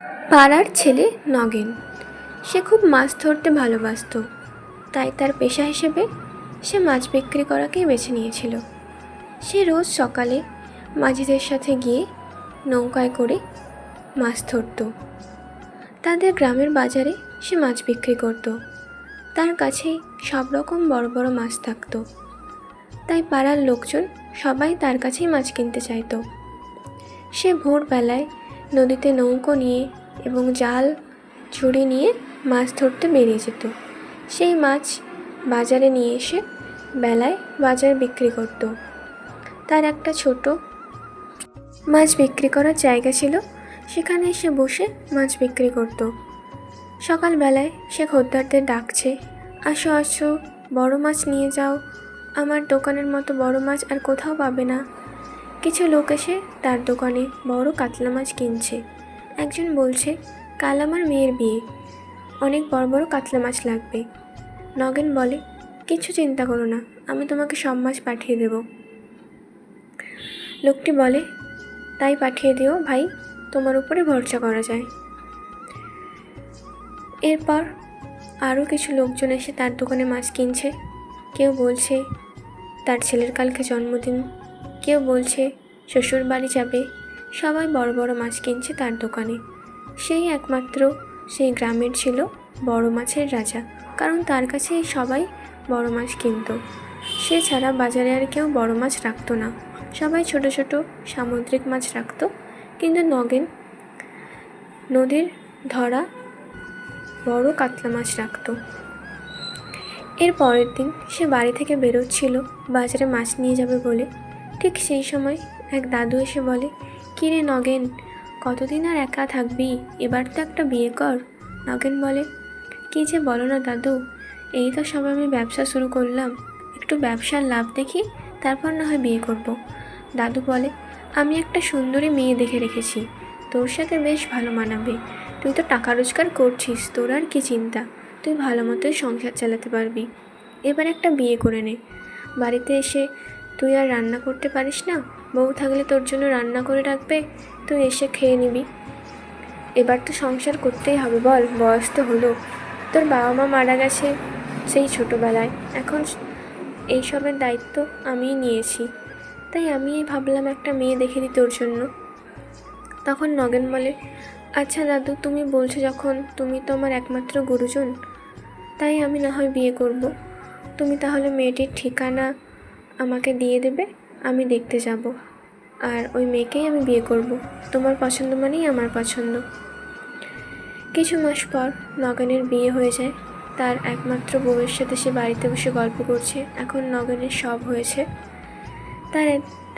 পাড়ার ছেলে নগেন, সে খুব মাছ ধরতে ভালোবাসতো। তাই তার পেশা হিসেবে সে মাছ বিক্রি করাকেই বেছে নিয়েছিল। সে রোজ সকালে মাঝিদের সাথে গিয়ে নৌকায় করে মাছ ধরত। তাদের গ্রামের বাজারে সে মাছ বিক্রি করত। তার কাছেই সব রকম বড় বড় মাছ থাকত। তাই পাড়ার লোকজন সবাই তার কাছেই মাছ কিনতে চাইতো। সে ভোরবেলায় নদীতে নৌকো নিয়ে এবং জাল ছুরি নিয়ে মাছ ধরতে বেরিয়ে যেত। সেই মাছ বাজারে নিয়ে এসে বেলায় বাজারে বিক্রি করত। তার একটা ছোট মাছ বিক্রি করার জায়গা ছিল, সেখানে এসে বসে মাছ বিক্রি করত। সকালবেলায় সে খদ্দেরদের ডাকছে, আসো আসো, বড় মাছ নিয়ে যাও, আমার দোকানের মতো বড় মাছ আর কোথাও পাবে না। কিছু লোক এসে তার দোকানে বড় কাতলা মাছ কিনছে। একজন বলছে, কাল আমার মেয়ের বিয়ে, অনেক বড় বড় কাতলা মাছ লাগবে। নগেন বলে, কিছু চিন্তা করো না, আমি তোমাকে সব মাছ পাঠিয়ে দেব। লোকটি বলে, তাই পাঠিয়ে দিও ভাই, তোমার উপরে ভরসা করা যায়। এরপর আরও কিছু লোকজন এসে তার দোকানে মাছ কিনছে। কেউ বলছে তার ছেলের কালকে জন্মদিন, কেউ বলছে শ্বশুর বাড়ি যাবে। সবাই বড় বড় মাছ কিনছে তার দোকানে। সেই একমাত্র সেই গ্রামের ছিল বড় মাছের রাজা, কারণ তার কাছেই সবাই বড় মাছ কিনত। সে ছাড়া বাজারে আর কেউ বড় মাছ রাখতো না, সবাই ছোট ছোট সামুদ্রিক মাছ রাখত। কিন্তু নগেন নদীর ধরা বড় কাতলা মাছ রাখত। এর পরের দিন সে বাড়ি থেকে বেরোচ্ছিল বাজারে মাছ নিয়ে যাবে বলে। ঠিক সেই সময় এক দাদু এসে বলে, কিরে নগেন, কতদিন আর একা থাকবি, এবার তো একটা বিয়ে কর। নগেন বলে, কী যে বলো না দাদু, এই তো সবে আমি ব্যবসা শুরু করলাম, একটু ব্যবসার লাভ দেখি, তারপর না হয় বিয়ে করব। দাদু বলে, আমি একটা সুন্দরী মেয়ে দেখে রেখেছি, তোর সাথে বেশ ভালো মানাবে। তুই তো টাকা রোজগার করছিস, তোর আর কি চিন্তা, তুই ভালো মতোই সংসার চালাতে পারবি। এবার একটা বিয়ে করে নে। বাড়িতে এসে তুই আর রান্না করতে পারিস না, বউ থাকলে তোর জন্য রান্না করে রাখবে, তুই এসে খেয়ে নিবি। এবার তো সংসার করতেই হবে, বল, বয়স তো হলো, তোর বাবা মা মারা গেছে সেই ছোটোবেলায়, এখন এইসবের দায়িত্ব আমিই নিয়েছি, তাই আমিই ভাবলাম একটা মেয়ে দেখে দিই তোর জন্য। তখন নগেন বলে, আচ্ছা দাদু, তুমি বলছো যখন, তুমি তো আমার একমাত্র গুরুজন, তাই আমি না হয় বিয়ে করব। তুমি তাহলে মেয়েটির ঠিকানা আমাকে দিয়ে দেবে, আমি দেখতে যাব, আর ওই মেয়েকেই আমি বিয়ে করব। তোমার পছন্দ মানেই আমার পছন্দ। কিছু মাস পর নগেনের বিয়ে হয়ে যায়। তার একমাত্র বউয়ের সাথে সে বাড়িতে বসে গল্প করছে। এখন নগেনের সব হয়েছে।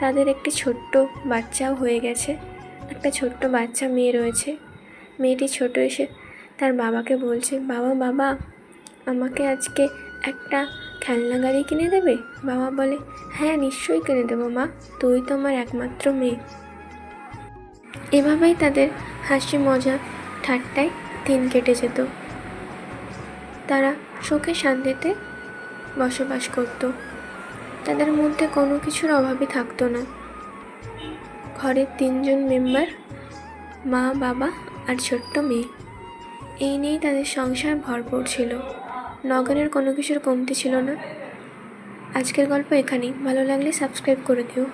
তাদের একটি ছোট্ট বাচ্চাও হয়ে গেছে, একটা ছোট্ট বাচ্চা মেয়ে রয়েছে। মেয়েটি ছোট এসে তার বাবাকে বলছে, বাবা বাবা, আমাকে আজকে একটা খেলনা গাড়ি কিনে দেবে? বাবা বলে, হ্যাঁ নিশ্চয়ই কিনে দেবো মা, তুই তো আমার একমাত্র মেয়ে। এভাবেই তাদের হাসি মজা ঠাট্টায় দিন কেটে যেত। তারা সুখে শান্তিতে বসবাস করত। তাদের মধ্যে কোনো কিছুর অভাবই থাকতো না। ঘরের 3জন মেম্বার, মা, বাবা আর ছোট্ট মেয়ে, এই নিয়েই তাদের সংসার ভরপুর ছিল। নগেনের কোনো কিছুর কমতি ছিল না। আজকের গল্প এখানেই। ভালো লাগলে সাবস্ক্রাইব করে দিও।